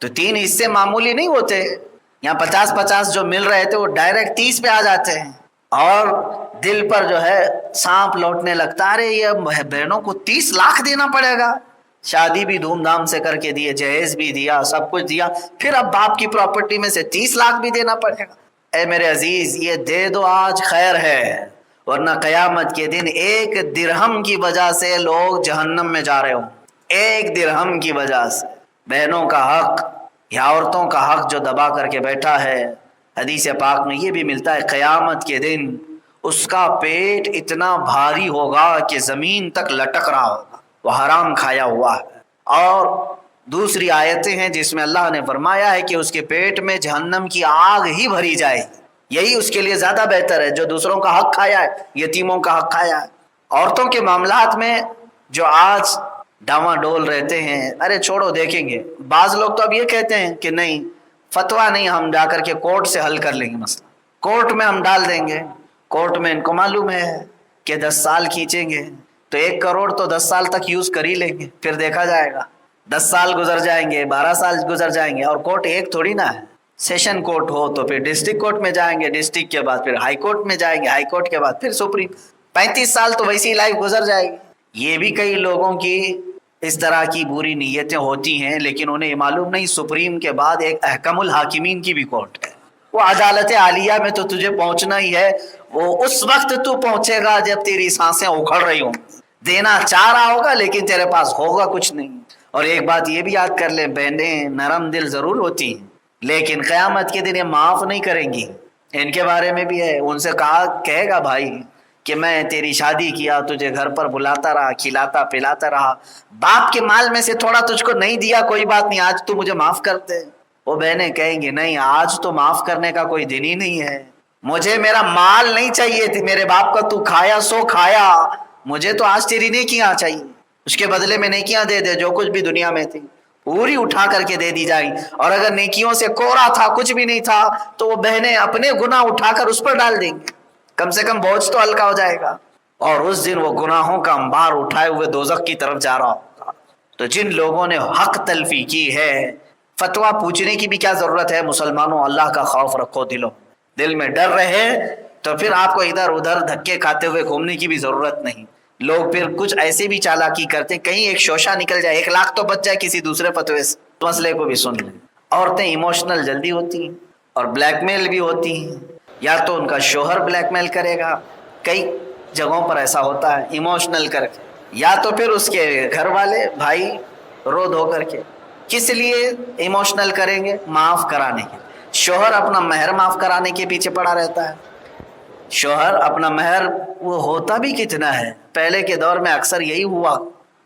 تو 3 حصے معمولی نہیں ہوتے. یہاں 50-50 جو مل رہے تھے وہ ڈائریکٹ 30 پہ آ جاتے ہیں. اور دل پر جو ہے سانپ لوٹنے لگتا. ارے یہ بہنوں کو 30 لاکھ دینا پڑے گا. شادی بھی دھوم دھام سے کر کے دیے, جہیز بھی دیا, سب کچھ دیا, پھر اب باپ کی پراپرٹی میں سے 30 لاکھ بھی دینا پڑے گا. اے میرے عزیز, یہ دے دو آج خیر ہے, ورنہ قیامت کے دن 1 درہم کی وجہ سے لوگ جہنم میں جا رہے ہوں. 1 درہم کی وجہ سے بہنوں کا حق یا عورتوں کا حق جو دبا کر کے بیٹھا ہے. حدیث پاک میں یہ بھی ملتا ہے قیامت کے دن اس کا پیٹ اتنا بھاری ہوگا کہ زمین تک لٹک رہا ہوگا, وہ حرام کھایا ہوا ہے. اور دوسری آیتیں ہیں جس میں اللہ نے فرمایا ہے کہ اس کے پیٹ میں جہنم کی آگ ہی بھری جائے. یہی اس کے لیے زیادہ بہتر ہے جو دوسروں کا حق کھایا ہے, یتیموں کا حق کھایا ہے. عورتوں کے معاملات میں جو آج ڈاواں ڈول رہتے ہیں, ارے چھوڑو دیکھیں گے. بعض لوگ تو اب یہ کہتے ہیں کہ نہیں فتویٰ نہیں, ہم جا کر کے کورٹ سے حل کر لیں گے مسئلہ, کورٹ میں ہم ڈال دیں گے. کورٹ میں ان کو معلوم ہے کہ 10 سال کھینچیں گے تو 1 کروڑ تو 10 سال تک یوز کر ہی لیں گے, پھر دیکھا جائے گا. 10 سال گزر جائیں گے, 12 سال گزر جائیں گے, اور کورٹ ایک تھوڑی نا ہے. سیشن کورٹ ہو تو پھر ڈسٹرکٹ کورٹ میں جائیں گے, ڈسٹرکٹ کے بعد پھر ہائی کورٹ میں جائیں گے, ہائی کورٹ کے بعد پھر سپریم. 35 سال تو ویسی لائف گزر جائے گی. یہ بھی کئی لوگوں کی اس طرح کی بری نیتیں ہوتی ہیں, لیکن انہیں یہ معلوم نہیں سپریم کے بعد ایک احکم الحاکمین کی بھی کورٹ ہے. وہ عدالت عالیہ میں تو تجھے پہنچنا ہی ہے. وہ اس وقت تو پہنچے گا جب تیری سانسیں اکھڑ رہی ہوں. دینا چاہ رہا ہوگا لیکن تیرے پاس ہوگا کچھ نہیں. اور ایک بات یہ بھی یاد کر لیں, بہنیں نرم دل ضرور ہوتی ہیں لیکن قیامت کے دن یہ معاف نہیں کریں گی. ان کے بارے میں بھی ہے, ان سے کہے گا بھائی کہ میں تیری شادی کیا, تجھے گھر پر بلاتا رہا, کھلاتا پلاتا رہا, باپ کے مال میں سے تھوڑا تجھ کو نہیں دیا, کوئی بات نہیں, آج تو مجھے معاف کر دے. وہ بہنیں کہیں گی نہیں, آج تو معاف کرنے کا کوئی دن ہی نہیں ہے. مجھے میرا مال نہیں چاہیے تھی, میرے باپ کا تو کھایا سو کھایا, مجھے تو آج تیری نیکیاں چاہیے. اس کے بدلے میں نیکیاں دے دے, جو کچھ بھی دنیا میں تھی پوری اٹھا کر کے دے دی جائیں. اور اگر نیکیوں سے کوڑا تھا, کچھ بھی نہیں تھا, تو وہ بہنیں اپنے گناہ اٹھا کر اس پر ڈال دیں گے, کم سے کم بوجھ تو ہلکا ہو جائے گا. اور اس دن وہ گناہوں کا انبار اٹھائے ہوئے دوزخ کی طرف جا رہا ہوگا. تو جن لوگوں نے حق تلفی کی ہے, فتویٰ پوچھنے کی بھی کیا ضرورت ہے. مسلمانوں, اللہ کا خوف رکھو, دل میں ڈر رہے تو پھر آپ کو ادھر ادھر دھکے کھاتے ہوئے گھومنے کی بھی ضرورت نہیں. لوگ پھر کچھ ایسے بھی چالاکی کرتے, کہیں ایک شوشہ نکل جائے, 1 لاکھ تو بچ جائے کسی دوسرے فتوے سے. مسئلے کو بھی سن لیں. عورتیں ایموشنل جلدی ہوتی ہیں اور بلیک میل بھی ہوتی ہیں. یا تو ان کا شوہر بلیک میل کرے گا, کئی جگہوں پر ایسا ہوتا ہے ایموشنل کر کے, یا تو پھر اس کے گھر والے بھائی رو دھو کر کے. کس لیے ایموشنل کریں گے؟ معاف کرانے کے. شوہر اپنا مہر معاف کرانے کے پیچھے پڑا رہتا ہے. شوہر اپنا مہر, وہ ہوتا بھی کتنا ہے. پہلے کے دور میں اکثر یہی ہوا,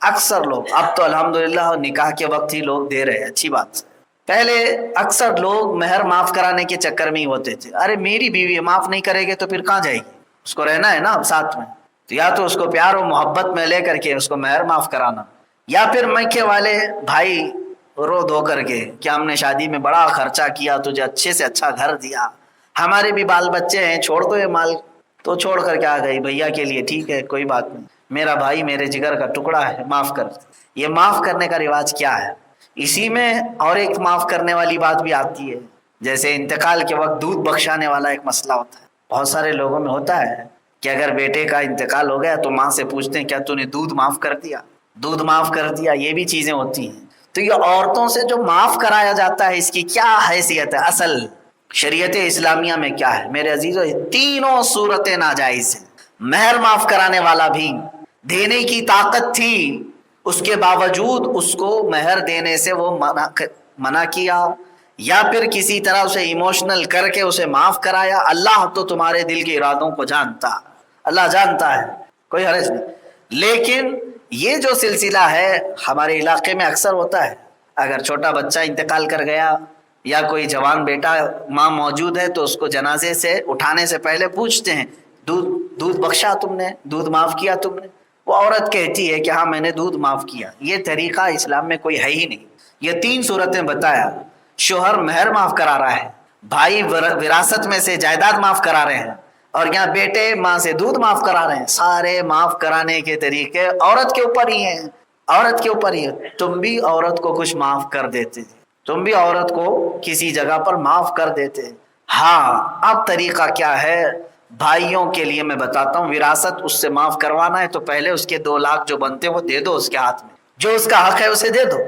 اکثر لوگ, اب تو الحمدللہ نکاح کے وقت ہی لوگ دے رہے ہیں, اچھی بات سے. پہلے اکثر لوگ مہر معاف کرانے کے چکر میں ہی ہوتے تھے. ارے میری بیوی معاف نہیں کرے گے تو پھر کہاں جائے گی, اس کو رہنا ہے نا اب ساتھ میں, تو یا تو اس کو پیار و محبت میں لے کر کے اس کو مہر معاف کرانا, یا پھر میکے والے بھائی رو دھو کر کے کہ ہم نے شادی میں بڑا خرچہ کیا, تجھے اچھے سے اچھا گھر دیا, ہمارے بھی بال بچے ہیں, چھوڑ دو یہ مال. تو چھوڑ کر کے آ گئی بھیا کے لیے, ٹھیک ہے کوئی بات نہیں, میرا بھائی میرے جگر کا ٹکڑا ہے, معاف کر. یہ معاف کرنے کا رواج کیا ہے؟ اسی میں اور ایک معاف کرنے والی بات بھی آتی ہے, جیسے انتقال کے وقت دودھ بخشانے والا ایک مسئلہ ہوتا ہے. بہت سارے لوگوں میں ہوتا ہے کہ اگر بیٹے کا انتقال ہو گیا تو ماں سے پوچھتے ہیں کیا تو نے دودھ معاف کر دیا, دودھ معاف کر دیا. یہ بھی چیزیں ہوتی ہیں. تو یہ عورتوں سے جو معاف کرایا جاتا ہے, اس کی کیا حیثیت ہے, اصل شریعت اسلامیہ میں کیا ہے؟ میرے عزیزو, تینوں صورتیں ناجائز ہیں. مہر معاف کرانے والا بھی دینے کی طاقت تھی, اس کے باوجود اس کو مہر دینے سے وہ منع کیا, یا پھر کسی طرح اسے ایموشنل کر کے اسے معاف کرایا. اللہ تو تمہارے دل کے ارادوں کو جانتا, اللہ جانتا ہے, کوئی حرج نہیں. لیکن یہ جو سلسلہ ہے ہمارے علاقے میں اکثر ہوتا ہے, اگر چھوٹا بچہ انتقال کر گیا یا کوئی جوان بیٹا, ماں موجود ہے تو اس کو جنازے سے اٹھانے سے پہلے پوچھتے ہیں دودھ بخشا تم نے, دودھ معاف کیا تم نے؟ وہ عورت کہتی ہے کہ ہاں میں نے دودھ معاف کیا. یہ طریقہ اسلام میں کوئی ہے ہی نہیں. یہ 3 صورتیں بتایا, شوہر مہر معاف کرا رہا ہے, بھائی وراثت میں سے جائیداد معاف کرا رہے ہیں, اور یہاں بیٹے ماں سے دودھ معاف کرا رہے ہیں. سارے معاف کرانے کے طریقے عورت کے اوپر ہی ہیں, عورت کے اوپر ہی ہے. تم بھی عورت کو کچھ معاف کر دیتے تھے, تم بھی عورت کو کسی جگہ پر معاف کر دیتے. ہاں اب طریقہ کیا ہے بھائیوں کے لیے میں بتاتا ہوں. وراثت اس سے معاف کروانا ہے تو پہلے اس کے 2 لاکھ جو بنتے وہ دے دو اس کے ہاتھ میں, جو اس کا حق ہے اسے دے دو.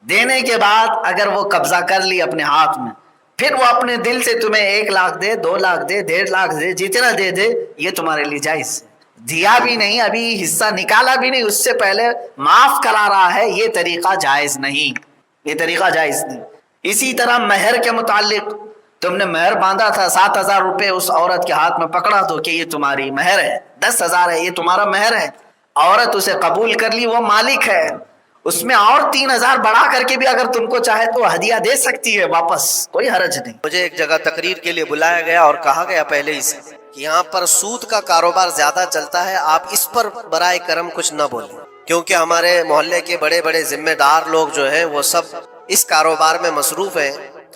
دینے کے بعد اگر وہ قبضہ کر لی اپنے ہاتھ میں, پھر وہ اپنے دل سے تمہیں 1 لاکھ دے, 2 لاکھ دے, 1.5 لاکھ دے, جتنا دے دے یہ تمہارے لیے جائز ہے. دیا بھی نہیں, ابھی حصہ نکالا بھی نہیں, اس سے پہلے معاف کرا رہا ہے, یہ طریقہ جائز نہیں, یہ طریقہ جائز نہیں. اسی طرح مہر کے متعلق تم نے مہر باندھا تھا 7,000 روپے اس عورت کے ہاتھ میں پکڑا دو کہ یہ تمہاری مہر ہے, 10,000 ہے یہ تمہارا مہر ہے. عورت اسے قبول کر لی, وہ مالک ہے, اس میں اور 3,000 بڑھا کر کے بھی اگر تم کو چاہے تو ہدیہ دے سکتی ہے واپس, کوئی حرج نہیں. مجھے ایک جگہ تقریر کے لیے بلایا گیا اور کہا گیا پہلے ہی سے کہ یہاں پر سود کا کاروبار زیادہ چلتا ہے, آپ اس پر برائے کرم کچھ نہ بولیں, کیونکہ ہمارے محلے کے بڑے بڑے ذمہ دار لوگ جو ہیں وہ سب اس کاروبار میں مصروف ہیں.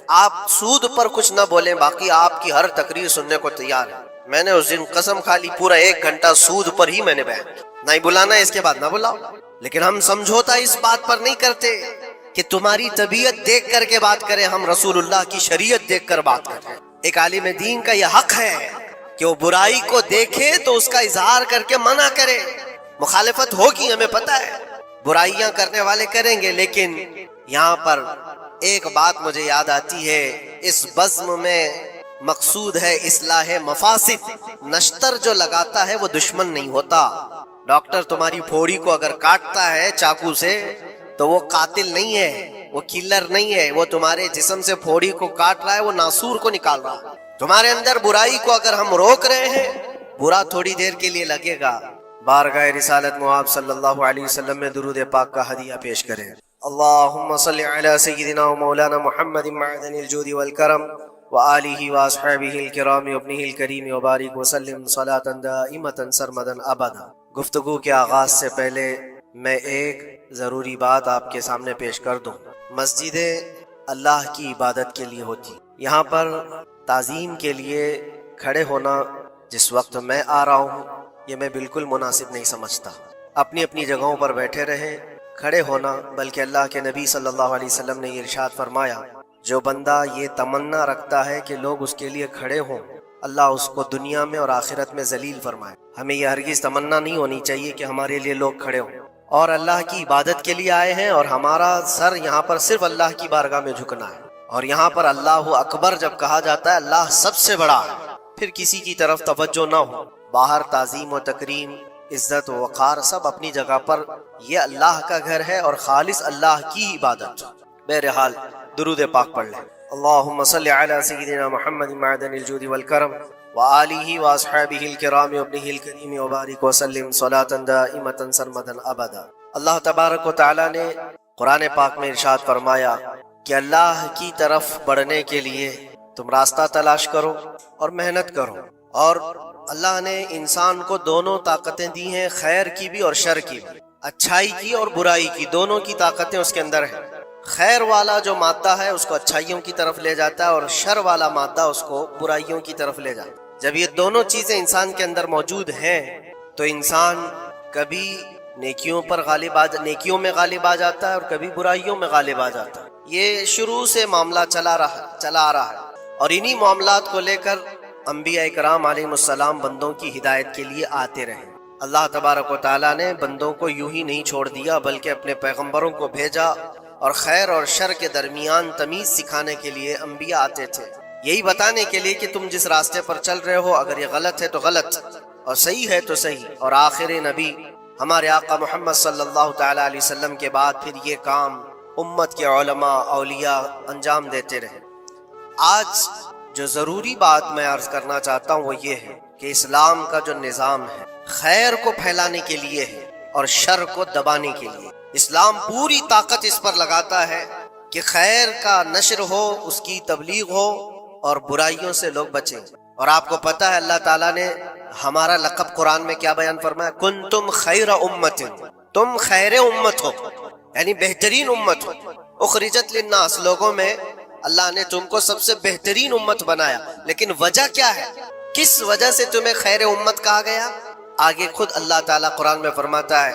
آپ سود پر کچھ نہ بولیں, باقی آپ کی ہر تقریر سننے کو تیار ہے. میں نے اس دن قسم کھا لی پورا 1 گھنٹہ سود پر ہی میں نے بیان کیا. نہیں بلانا ہے اس کے بعد نہ بلاؤ, لیکن ہم سمجھوتا اس بات پر نہیں کرتے کہ تمہاری طبیعت دیکھ کر کے بات کریں, ہم رسول اللہ کی شریعت دیکھ کر بات کریں. ایک عالم دین کا یہ حق ہے کہ وہ برائی کو دیکھے تو اس کا اظہار کر کے منع کرے. مخالفت ہوگی ہمیں پتہ ہے, برائیاں کرنے والے کریں گے, لیکن یہاں پر ایک بات مجھے یاد آتی ہے, اس بزم میں مقصود ہے اصلاح مفاسد. نشتر جو لگاتا ہے وہ دشمن نہیں ہوتا. ڈاکٹر تمہاری پھوڑی کو اگر کاٹتا ہے چاقو سے تو وہ قاتل نہیں ہے, وہ کلر نہیں ہے, وہ تمہارے جسم سے پھوڑی کو کاٹ رہا ہے, وہ ناسور کو نکال رہا ہے. تمہارے اندر برائی کو اگر ہم روک رہے ہیں, برا تھوڑی دیر کے لیے لگے گا. بارگاہ رسالت مآب صلی اللہ علیہ وسلم میں درود پاک کا ہدیہ پیش کریں. اللہم صلی علی سیدنا و مولانا محمد معدن الجود والکرم وآلہ واصحابہ الکرام وابنہ الکریم وبارک وسلم صلاة دائمتا سرمدا ابدا. گفتگو کے آغاز سے پہلے میں ایک ضروری بات آپ کے سامنے پیش کر دوں. مسجدیں اللہ کی عبادت کے لیے ہوتی, یہاں پر تعظیم کے لیے کھڑے ہونا جس وقت میں آ رہا ہوں یہ میں بالکل مناسب نہیں سمجھتا. اپنی اپنی جگہوں پر بیٹھے رہیں. کھڑے ہونا, بلکہ اللہ کے نبی صلی اللہ علیہ وسلم نے یہ ارشاد فرمایا, جو بندہ یہ تمنا رکھتا ہے کہ لوگ اس کے لیے کھڑے ہوں, اللہ اس کو دنیا میں اور آخرت میں ذلیل فرمائے. ہمیں یہ ہرگز تمنا نہیں ہونی چاہیے کہ ہمارے لیے لوگ کھڑے ہوں, اور اللہ کی عبادت کے لیے آئے ہیں اور ہمارا سر یہاں پر صرف اللہ کی بارگاہ میں جھکنا ہے. اور یہاں پر اللہ اکبر جب کہا جاتا ہے, اللہ سب سے بڑا ہے, پھر کسی کی طرف توجہ نہ ہو. باہر تعظیم و تکریم, عزت و وقار سب اپنی جگہ پر, یہ اللہ کا گھر ہے اور خالص اللہ کی عبادت. بہرحال درود پاک پڑھ لیں. اللہم صلی علی سیدنا محمد معدن الجود والکرم وآلہ واصحابہ الکرام وابنہ الکریم وبارک وسلم صلاة دائمتا سرمدا ابدا. اللہ تبارک و تعالی نے قرآن پاک میں ارشاد فرمایا کہ اللہ کی طرف بڑھنے کے لیے تم راستہ تلاش کرو اور محنت کرو. اور اللہ نے انسان کو دونوں طاقتیں دی ہیں, خیر کی بھی اور شر کی بھی, اچھائی کی اور برائی کی, دونوں کی طاقتیں اس کے اندر ہیں. خیر والا جو مادہ ہے اس کو اچھائیوں کی طرف لے جاتا ہے اور شر والا مادہ اس کو برائیوں کی طرف لے جاتا ہے. جب یہ دونوں چیزیں انسان کے اندر موجود ہیں تو انسان کبھی نیکیوں میں غالب آ جاتا ہے اور کبھی برائیوں میں غالب آ جاتا ہے. یہ شروع سے معاملہ چلا آ رہا ہے, اور انہی معاملات کو لے کر انبیاء کرام علیہ السلام بندوں کی ہدایت کے لیے آتے رہے. اللہ تبارک و تعالیٰ نے بندوں کو یوں ہی نہیں چھوڑ دیا, بلکہ اپنے پیغمبروں کو بھیجا, اور خیر اور شر کے درمیان تمیز سکھانے کے لیے انبیاء آتے تھے, یہی بتانے کے لیے کہ تم جس راستے پر چل رہے ہو اگر یہ غلط ہے تو غلط اور صحیح ہے تو صحیح. اور آخر نبی ہمارے آقا محمد صلی اللہ تعالیٰ علیہ وسلم کے بعد پھر یہ کام امت کے علماء اولیاء انجام دیتے رہے. آج جو ضروری بات میں عرض کرنا چاہتا ہوں وہ یہ ہے کہ اسلام کا جو نظام ہے خیر کو پھیلانے کے لیے ہے اور شر کو دبانے کے لیے. اسلام پوری طاقت اس پر لگاتا ہے کہ خیر کا نشر ہو, اس کی تبلیغ ہو, اور برائیوں سے لوگ بچیں. اور آپ کو پتہ ہے اللہ تعالیٰ نے ہمارا لقب قرآن میں کیا بیان فرمایا, کنتم خیر امت, تم خیر امت ہو, یعنی بہترین امت ہو. اخرجت للناس, لوگوں میں اللہ نے تم کو سب سے بہترین امت بنایا. لیکن وجہ کیا ہے, کس وجہ سے تمہیں خیر امت کہا گیا؟ آگے خود اللہ تعالیٰ قرآن میں فرماتا ہے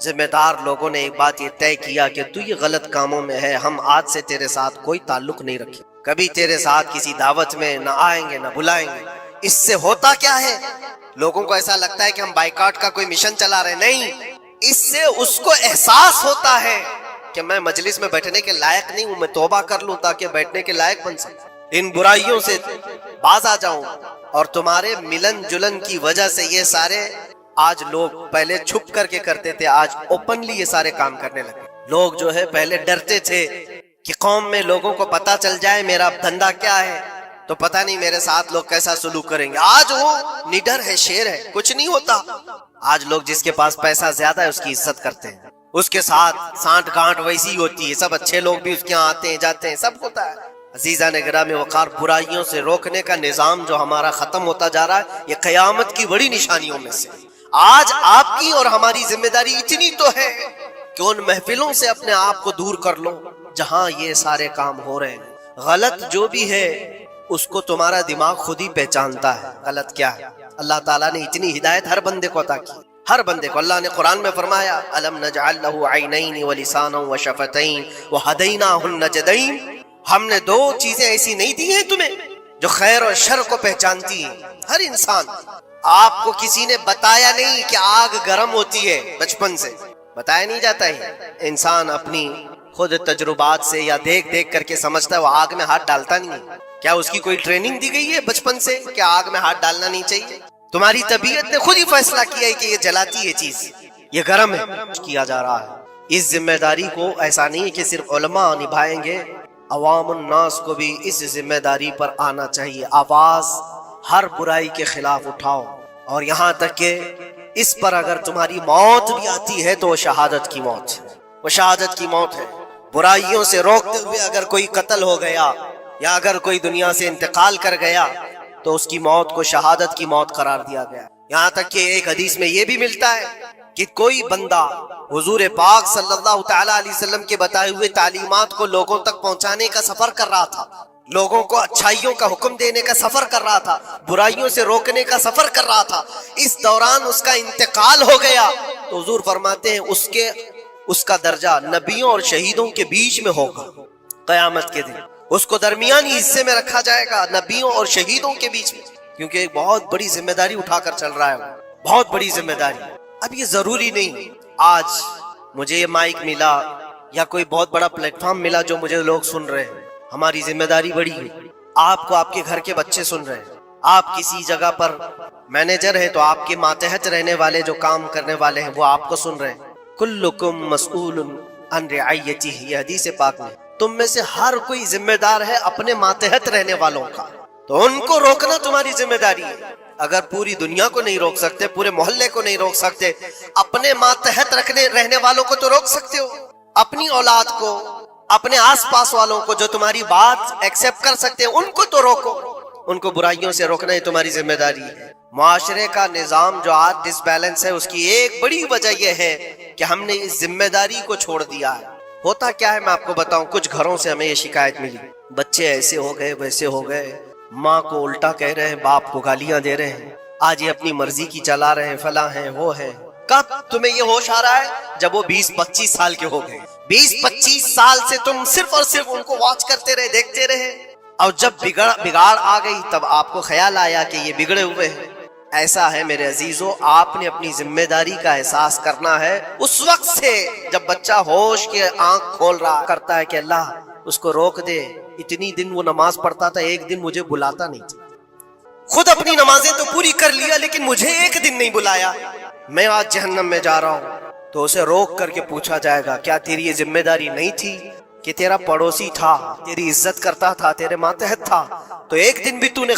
ذمہ دار لوگوں نے ایک بات یہ طے کیا کہ تو یہ غلط کاموں میں ہے، ہم آج سے تیرے ساتھ کوئی تعلق نہیں رکھیں، کبھی تیرے ساتھ کسی دعوت میں نہ آئیں گے نہ بلائیں گے۔ اس سے ہوتا کیا ہے؟ لوگوں کو ایسا لگتا ہے کہ ہم بائیکاٹ کا کوئی مشن چلا رہے، نہیں، اس سے اس کو احساس ہوتا ہے کہ میں مجلس میں بیٹھنے کے لائق نہیں ہوں، میں توبہ کر لوں تاکہ بیٹھنے کے لائق بن سکوں، ان برائیوں سے باز آ جاؤں۔ اور تمہارے ملن جلن کی وجہ سے یہ سارے آج لوگ پہلے چھپ کر کے کرتے تھے، آج اوپنلی یہ سارے کام کرنے لگے۔ لوگ جو ہے پہلے ڈرتے تھے کہ قوم میں لوگوں کو پتا چل جائے میرا دھندا کیا ہے تو پتہ نہیں میرے ساتھ لوگ کیسا سلوک کریں گے۔ آج وہ نڈر ہے، شیر ہے، کچھ نہیں ہوتا۔ آج لوگ جس کے پاس پیسہ زیادہ ہے اس کی عزت کرتے ہیں، اس کے ساتھ سانٹ گانٹ ویسی ہوتی ہے، سب اچھے لوگ بھی اس کے یہاں آتے ہیں جاتے ہیں، سب ہوتا ہے۔ عزیزان گرامی وقار، برائیوں سے روکنے کا نظام جو ہمارا ختم ہوتا جا رہا ہے، یہ قیامت کی بڑی نشانیوں میں سے۔ آج آپ کی اور ہماری ذمہ داری اتنی تو ہے کہ ان محفلوں سے اپنے آپ کو دور کر لو جہاں یہ سارے کام ہو رہے ہیں۔ غلط جو بھی ہے اس کو تمہارا دماغ خود ہی پہچانتا ہے غلط کیا ہے۔ اللہ تعالیٰ نے اتنی ہدایت ہر بندے کو عطا کی، ہر بندے کو۔ اللہ نے قرآن میں فرمایا الم نجعل له عینین ولسانا وشفتین وہدیناہ النجدین، ہم نے دو چیزیں ایسی نہیں دی ہیں تمہیں جو خیر اور شر کو پہچانتی ہیں۔ ہر انسان، آپ کو کسی نے بتایا نہیں کہ آگ گرم ہوتی ہے، بچپن سے بتایا نہیں جاتا ہے، انسان اپنی خود تجربات سے یا دیکھ دیکھ کر کے سمجھتا ہے، وہ آگ میں ہاتھ ڈالتا نہیں ہے۔ کیا اس کی کوئی ٹریننگ دی گئی ہے بچپن سے کہ آگ میں ہاتھ ڈالنا نہیں چاہیے؟ تمہاری طبیعت نے خود ہی فیصلہ کیا ہے کہ یہ جلاتی ہے چیز، یہ گرم ہے، کیا جا رہا ہے۔ اس ذمہ داری کو ایسا نہیں ہے کہ صرف علماء نبھائیں گے، عوام الناس کو بھی اس ذمہ داری پر آنا چاہیے۔ آواز ہر برائی کے خلاف اٹھاؤ، اور یہاں تک کہ اس پر اگر تمہاری موت بھی آتی ہے تو وہ شہادت کی موت ہے، وہ شہادت کی موت ہے۔ برائیوں سے روکتے ہوئے اگر کوئی قتل ہو گیا یا اگر کوئی دنیا سے انتقال کر گیا تو اس کی موت کو شہادت کی موت قرار دیا گیا۔ یہاں تک کہ ایک حدیث میں یہ بھی ملتا ہے کہ کوئی بندہ حضور پاک صلی اللہ تعالی علیہ وسلم کے بتائے ہوئے تعلیمات کو لوگوں تک پہنچانے کا سفر کر رہا تھا، لوگوں کو اچھائیوں کا حکم دینے کا سفر کر رہا تھا، برائیوں سے روکنے کا سفر کر رہا تھا، اس دوران اس کا انتقال ہو گیا تو حضور فرماتے ہیں اس کا درجہ نبیوں اور شہیدوں کے بیچ میں ہوگا قیامت کے دن، اس کو درمیانی حصے میں رکھا جائے گا نبیوں اور شہیدوں کے بیچ میں، کیونکہ ایک بہت بڑی ذمہ داری اٹھا کر چل رہا ہے، بہت بڑی ذمہ داری۔ اب یہ ضروری نہیں آج مجھے یہ مائک ملا یا کوئی بہت بڑا پلیٹ فارم ملا جو مجھے لوگ سن رہے ہیں، ہماری ذمہ داری بڑی ہے۔ آپ کو آپ کے گھر کے بچے سن رہے ہیں، آپ کسی جگہ پر مینیجر ہیں تو آپ کے ماتحت رہنے والے جو کام کرنے والے ہیں وہ آپ کو سن رہے ہیں۔ کلکم مسئول عن رعیتہ، یہ حدیث پاک میں، تم میں سے ہر کوئی ذمہ دار ہے اپنے ماتحت رہنے والوں کا، تو ان کو روکنا تمہاری ذمہ داری ہے۔ اگر پوری دنیا کو نہیں روک سکتے، پورے محلے کو نہیں روک سکتے، اپنے ماتحت رہنے والوں کو تو روک سکتے ہو، اپنی اولاد کو، اپنے آس پاس والوں کو جو تمہاری بات ایکسپٹ کر سکتے ہیں ان کو تو روکو، ان کو برائیوں سے روکنا ہی تمہاری ذمہ داری ہے۔ معاشرے کا نظام جو آج ڈس بیلنس ہے اس کی ایک بڑی وجہ یہ ہے کہ ہم نے اس ذمہ داری کو چھوڑ دیا ہے۔ ہوتا کیا ہے میں آپ کو بتاؤں، کچھ گھروں سے ہمیں یہ شکایت ملی، بچے ایسے ہو گئے ویسے ہو گئے، ماں کو الٹا کہہ رہے ہیں، باپ کو گالیاں دے رہے ہیں، آج یہ اپنی مرضی کی چلا رہے ہیں، فلاں ہیں وہ ہیں۔ کب تمہیں یہ ہوش آ رہا ہے؟ جب وہ 20-25 سال کے ہو گئے۔ 20-25 سال سے تم صرف اور صرف ان کو واچ کرتے رہے، دیکھتے رہے، اور جب بگاڑ آ گئی تب آپ کو خیال آیا کہ یہ بگڑے ہوئے ہیں۔ ایسا ہے میرے عزیزو، آپ نے اپنی ذمہ داری کا احساس کرنا ہے اس وقت سے جب بچہ ہوش کے آنکھ کھول رہا کرتا ہے کہ اللہ اس کو روک دے، اتنی دن وہ نماز پڑھتا تھا، ایک دن مجھے بلاتا نہیں تھا، خود اپنی نمازیں تو پوری کر لیا لیکن مجھے ایک دن نہیں بلایا، میں آج جہنم میں جا رہا ہوں۔ تو اسے روک کر کے پوچھا جائے گا کیا تیری یہ ذمہ داری نہیں تھی کہ تیرا پڑوسی تھا، تیری عزت کرتا تھا، تیرے ماتحت تھا، تو ایک دن بھی تو نے